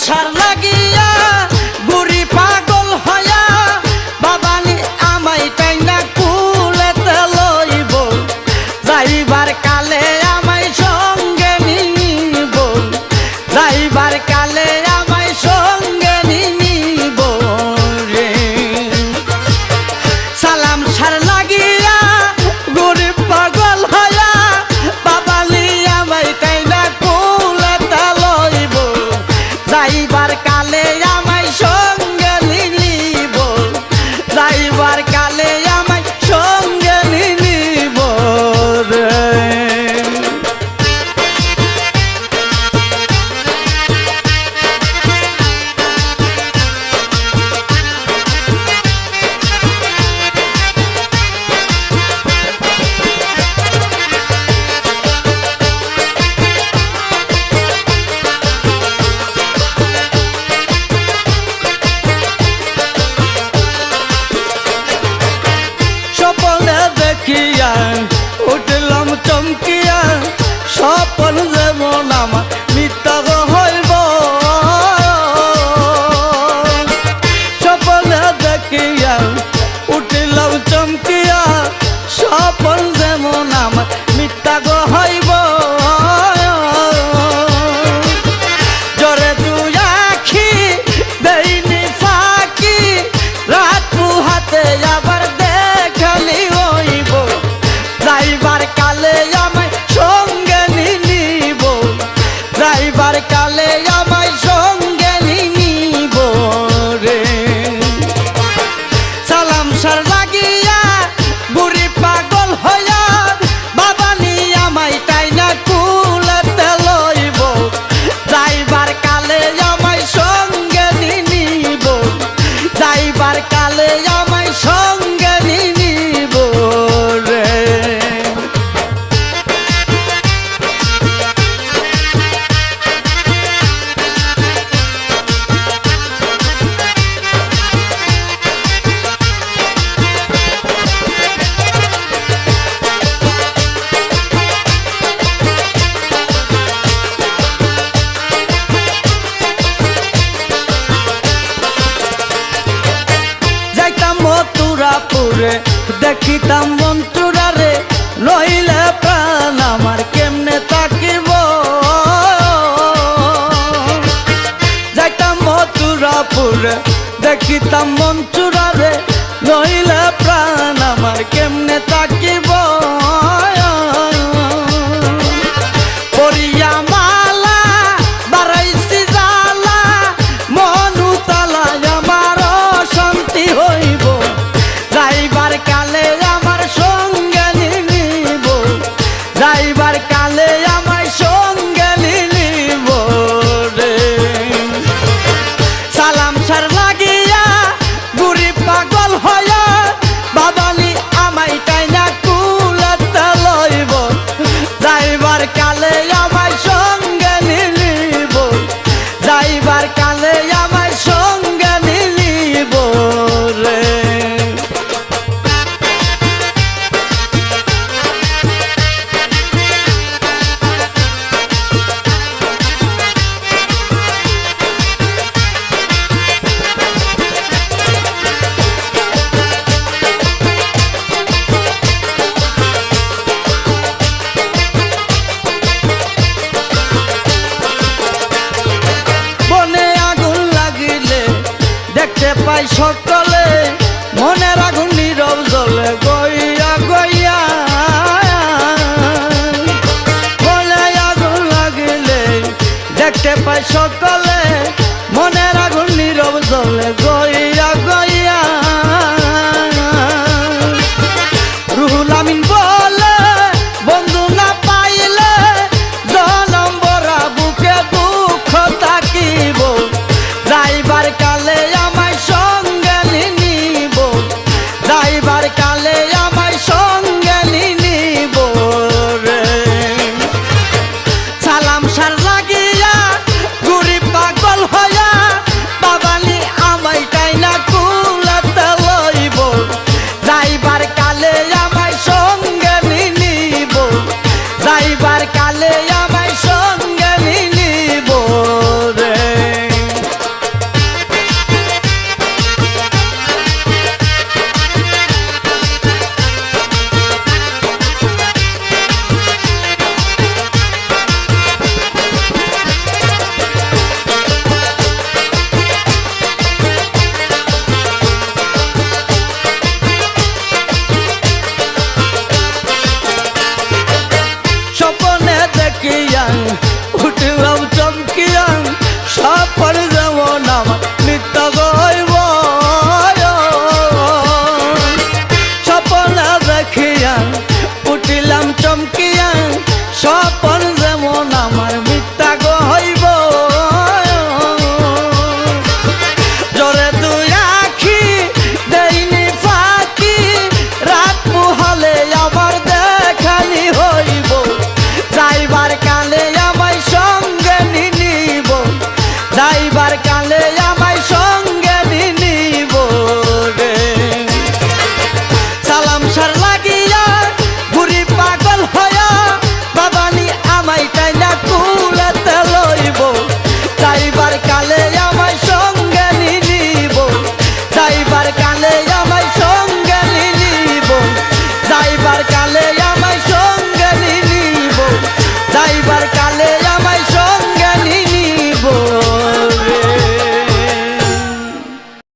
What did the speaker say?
সার লাগিয়া বুড়ি পাগল হইয়া বাবানি আমায় টাইনা কুলেতে লইব যাইবার কালে আমায় সঙ্গে নিব যাইবার কালে আমায় সঙ্গে নিব রে সালাম সার লাগিয়া বুড়ি পাগল হইয়া বাবানি আমায় টাইনা কুলেতে লইব যাইবার কালে আমায় সঙ্গে নিব যাইবার কালে আমায় সঙ্গে নিব রে স্বপ্নে দেখিয়া উঠলাম চমকিয়া স্বপ্ন যেমন আমার মিথ্যা হইব স্বপ্নে দেখিয়া উঠলাম চমকিয়া স্বপ্ন যেমন আমার মিথ্যা হইব জরে তুই আখি দেইনি ফাঁকি রাত পুহাতে আবার দেখালি হইব যাইবার কালে আমায় সঙ্গে নিব যাইবার কালে আমায় সঙ্গে নিব রে সালাম সার লাগিয়া বুড়ি পাগল হইয়া বাবানি আমায় টাইনা কুলেতে লইব যাইবার কালে আমায় সঙ্গে নিব যাইবার কালে আমায় সঙ্গে নিব রে যাইতাম মথুরাপুরে দেখিতাম মন্ত্রুরা রে নইলে প্রাণ আমার কেমনে থাকিব যাইতাম মথুরাপুরে দেখিতাম মন্ত্রুরা রে নইলে প্রাণ আমার কেমনে থাকিব পরিয়া মালা বারাইছি জালা মনু তালা আমার শান্তি হইব যাইবার কালে আমার সঙ্গে নিব যাইবার কালে আমায় সঙ্গে নিব রে সালাম সার লাগিয়া বুড়ি পাগল হইয়া বাবানি আমায় টাইনা কুলেতে লইব যাইবার কালে আমায় সঙ্গে নিব যাইবার কালে আমায় সঙ্গে নিব রে বনে আগুন লাগিলে দেখতে পাই সকলে মনের আগুন নীরব জ্বলে গইয়া গইয়া বনে আগুন লাগিলে দেখতে পাই সকলে মনের আগুন নীরব জ্বলে গইয়া